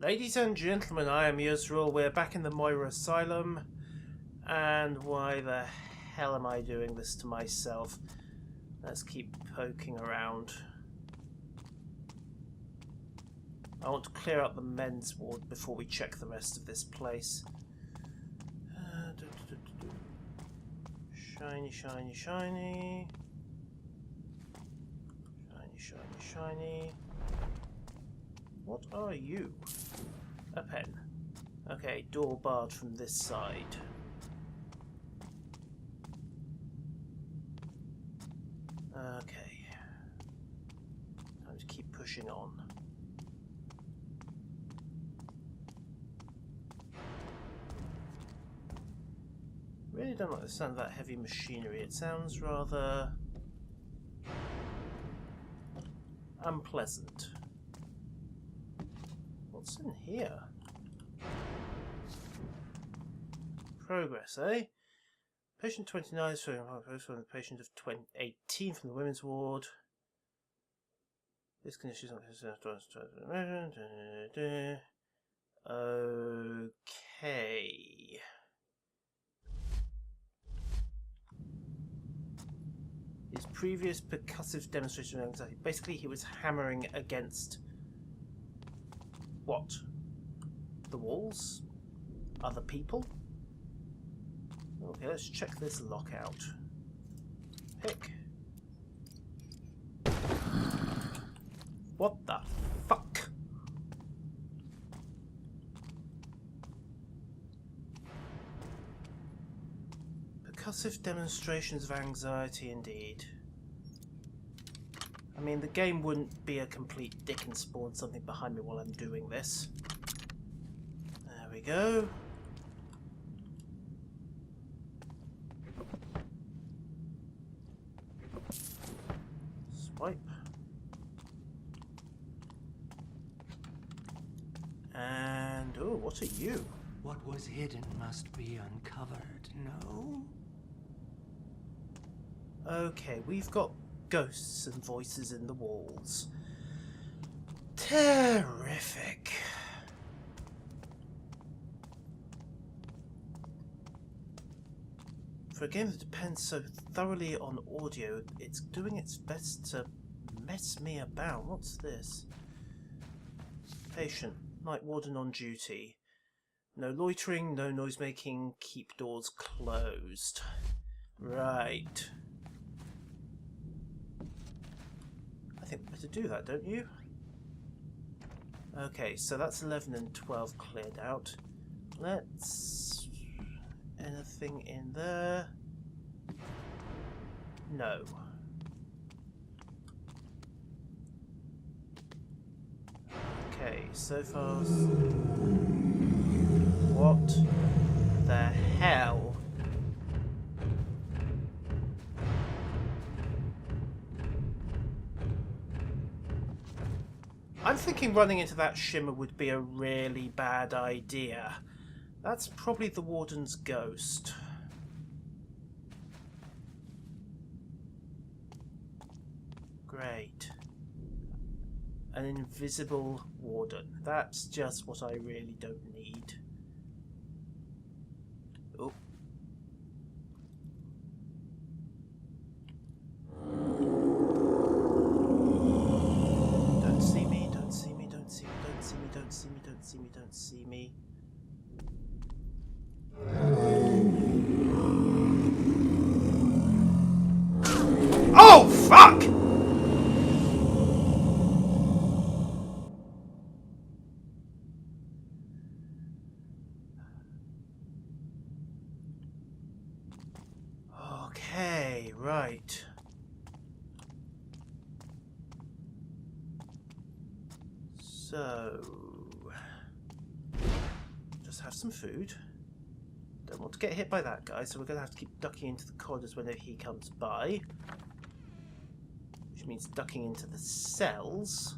Ladies and gentlemen, I am Yusrul. We're back in the Moira Asylum. And why the hell am I doing this to myself? Let's keep poking around. I want to clear up the men's ward before we check the rest of this place. Shiny, shiny, shiny. Shiny, shiny, shiny. What are you? A pen. Okay, door barred from this side. Okay. Time to keep pushing on. Really don't like the sound of that heavy machinery. It sounds rather unpleasant. What's in here? Progress, eh? Patient 29 is from the patient of 18 from the women's ward. This condition is not okay. His previous percussive demonstration of anxiety. Basically, he was hammering against what? The walls? Other people? Okay, let's check this lockout. Pick. What the fuck? Percussive demonstrations of anxiety, indeed. I mean, the game wouldn't be a complete dick and spawn something behind me while I'm doing this. There we go. Swipe. And, oh, what are you? What was hidden must be uncovered, no? Okay, we've got ghosts and voices in the walls. Terrific. For a game that depends so thoroughly on audio, it's doing its best to mess me about. What's this? Patient. Night warden on duty. No loitering, no noise making, keep doors closed. Right. I think we better do that, don't you? Okay, so that's 11 and 12 cleared out. Let's... anything in there? No. Okay, so far... What the hell? I'm thinking running into that shimmer would be a really bad idea. That's probably the warden's ghost. Great. An invisible warden. That's just what I really don't need. Oh. Don't see me, don't see me, don't see me, don't see me, don't see me, don't see me, don't see me. Oh, fuck! Okay, right. So... just have some food. Don't want to get hit by that guy, so we're going to have to keep ducking into the corners whenever he comes by. Which means ducking into the cells.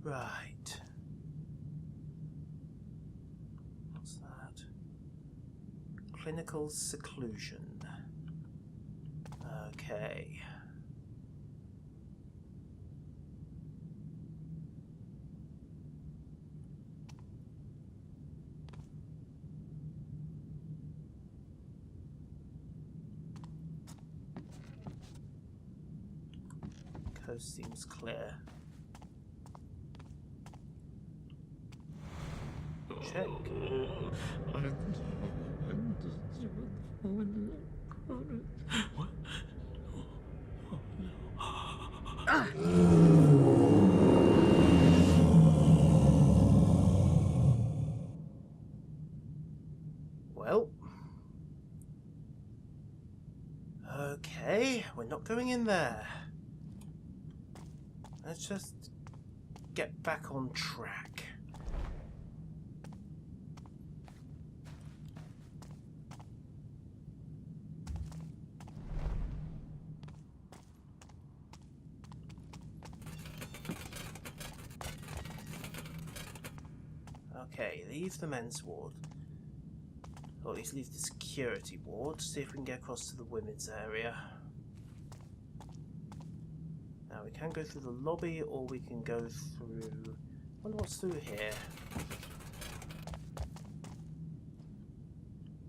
Right. What's that? Clinical seclusion. Okay. Coast seems clear. Check. Well. Okay, we're not going in there. Let's just get back on track. Okay, leave the men's ward. Or at least leave the security ward. See if we can get across to the women's area. Now we can go through the lobby, or we can go through... I wonder what's through here.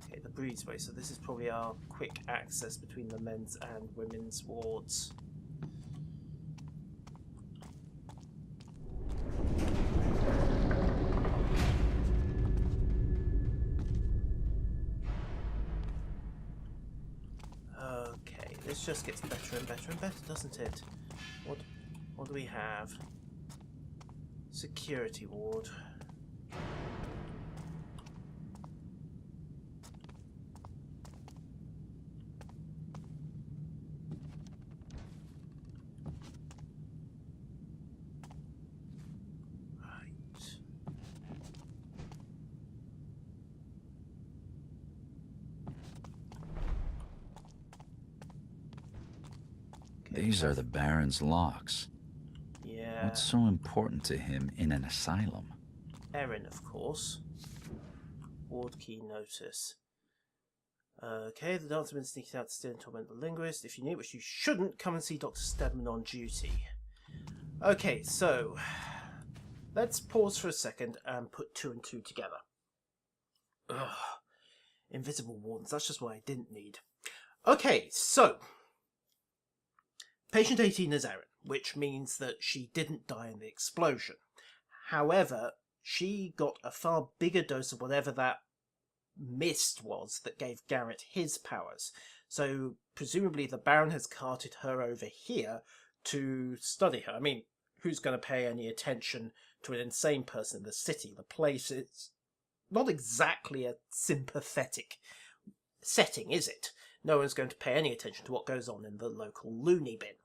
Okay, the breezeway. So this is probably our quick access between the men's and women's wards. Okay, this just gets better and better and better, doesn't it? What do we have? Security ward. These are the Baron's locks. Yeah. What's so important to him in an asylum? Erin, of course. Ward key notice. Okay, the dancer been sneaking out to steal and torment the linguist. If you knew which you shouldn't, come and see Dr. Stedman on duty. Okay, so let's pause for a second and put 2 and 2 together. Ugh. Invisible wardens, that's just what I didn't need. Okay, so patient 18 is Erin, which means that she didn't die in the explosion. However, she got a far bigger dose of whatever that mist was that gave Garrett his powers. So presumably the Baron has carted her over here to study her. I mean, who's going to pay any attention to an insane person in the city? The place is not exactly a sympathetic setting, is it? No one's going to pay any attention to what goes on in the local loony bin.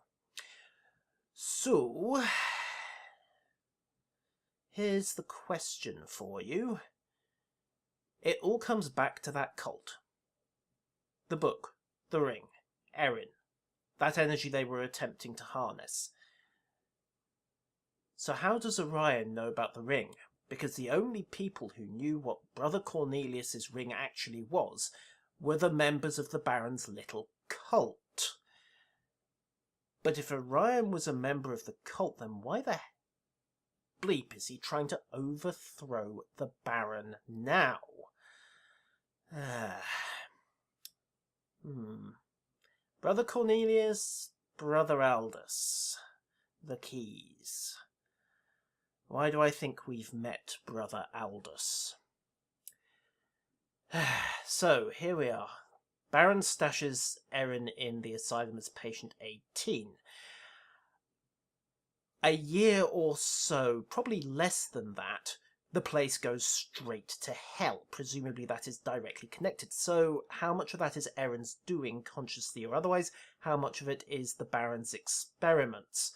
So, here's the question for you. It all comes back to that cult. The book, the ring, Erin, that energy they were attempting to harness. So how does Orion know about the ring? Because the only people who knew what Brother Cornelius's ring actually was were the members of the Baron's little cult. But if Orion was a member of the cult, then why the bleep is he trying to overthrow the Baron now? Brother Cornelius, Brother Aldous. The keys. Why do I think we've met Brother Aldous? So, here we are. Baron stashes Erin in the asylum as patient 18. A year or so, probably less than that, the place goes straight to hell. Presumably that is directly connected. So how much of that is Erin's doing, consciously or otherwise? How much of it is the Baron's experiments?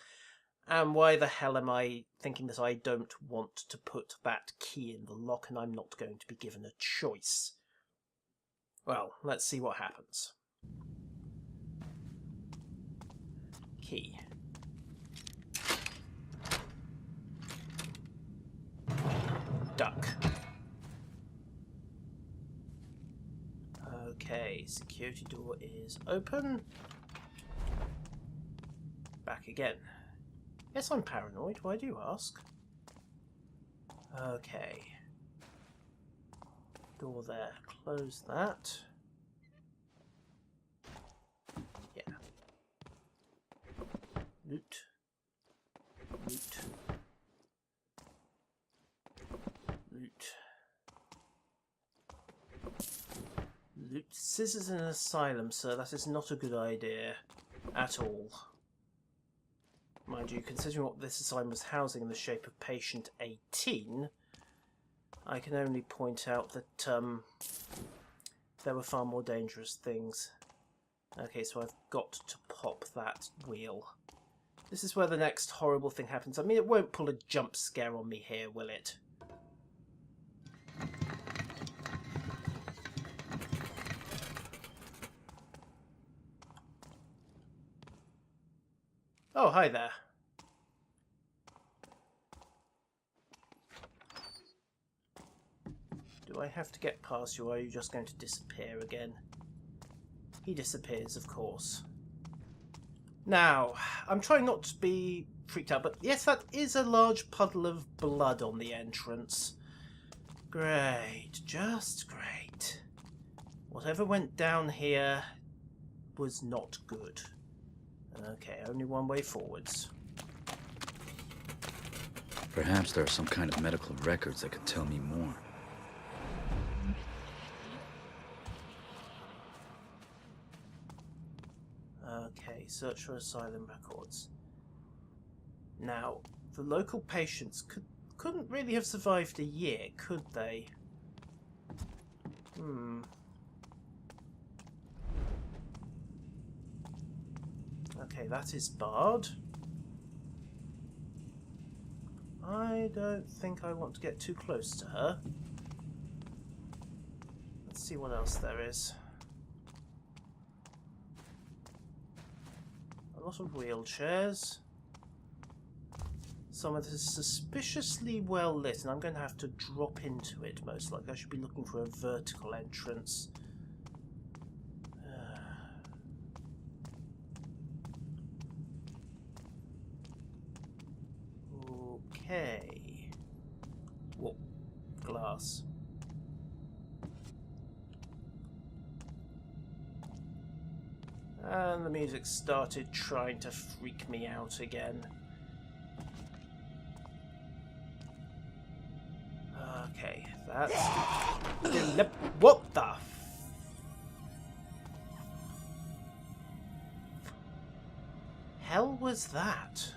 And why the hell am I thinking that I don't want to put that key in the lock and I'm not going to be given a choice? Well, let's see what happens. Key. Duck. Okay, security door is open. Back again. Yes, I'm paranoid. Why do you ask? Okay. Door there. Close that. Yeah. Loot. Loot. Loot. Loot. Scissors in an asylum, sir. That is not a good idea. At all. Mind you, considering what this asylum was housing in the shape of patient 18, I can only point out that there were far more dangerous things. Okay, so I've got to pop that wheel. This is where the next horrible thing happens. I mean, it won't pull a jump scare on me here, will it? Oh, hi there. Do I have to get past you, or are you just going to disappear again? He disappears, of course. Now, I'm trying not to be freaked out, but yes, that is a large puddle of blood on the entrance. Great, just great. Whatever went down here was not good. Okay, only one way forwards. Perhaps there are some kind of medical records that could tell me more. Okay, search for asylum records. Now, the local patients couldn't really have survived a year, could they? Okay, that is barred. I don't think I want to get too close to her. Let's see what else there is. A lot of wheelchairs. Some of this is suspiciously well lit, and I'm going to have to drop into it most likely. I should be looking for a vertical entrance. Okay. Whoa, glass. And the music started trying to freak me out again. Okay, that's... What the... hell was that?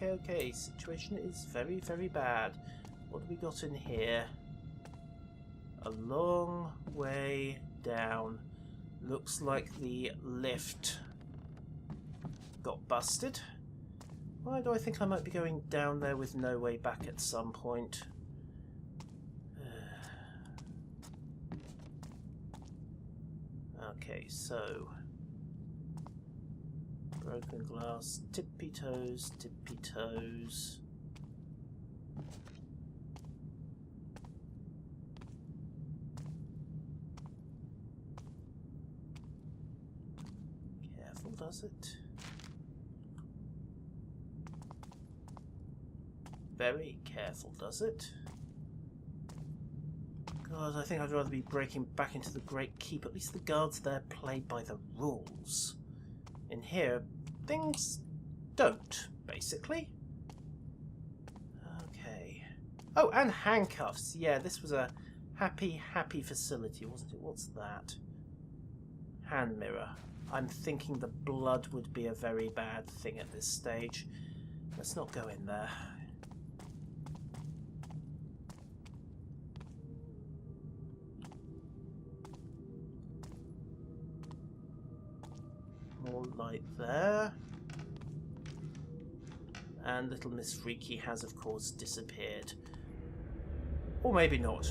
Okay, situation is very, very bad. What have we got in here? A long way down. Looks like the lift got busted. Why do I think I might be going down there with no way back at some point? Okay, so... broken glass, tippy toes, tippy toes. Careful, does it? Very careful, does it? God, I think I'd rather be breaking back into the Great Keep. At least the guards there play by the rules. In here, things don't, basically. Okay. Oh, and handcuffs. Yeah, this was a happy facility, wasn't it? What's that? Hand mirror. I'm thinking the blood would be a very bad thing at this stage. Let's not go in there. More light there. And little Miss Freaky has, of course, disappeared. Or maybe not.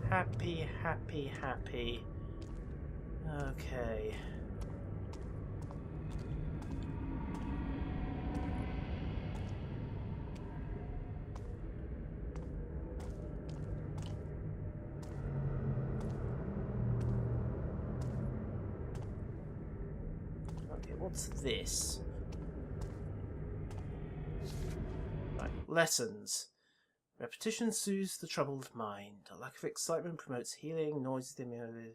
Happy, happy, happy. Okay. Okay, what's this? Right, lessons. Repetition soothes the troubled mind. A lack of excitement promotes healing, noise stimulated.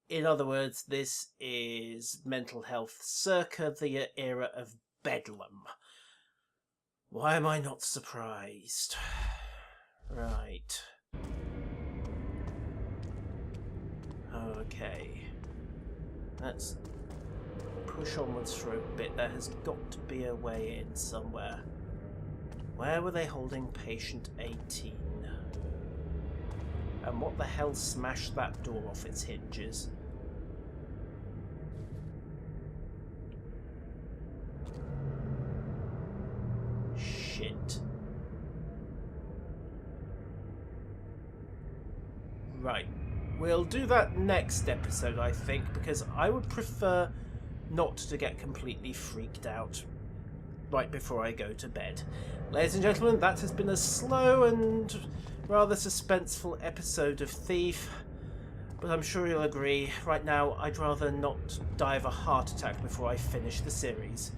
In other words, this is mental health circa the era of Bedlam. Why am I not surprised? Right. Okay. Let's push onwards for a bit. There has got to be a way in somewhere. Where were they holding patient 18? And what the hell smashed that door off its hinges? Shit. Right. We'll do that next episode, I think, because I would prefer not to get completely freaked out right before I go to bed. Ladies and gentlemen, that has been a slow and rather suspenseful episode of Thief, but I'm sure you'll agree, right now I'd rather not die of a heart attack before I finish the series.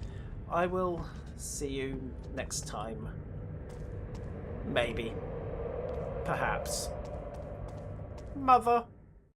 I will see you next time. Maybe. Perhaps. Mother.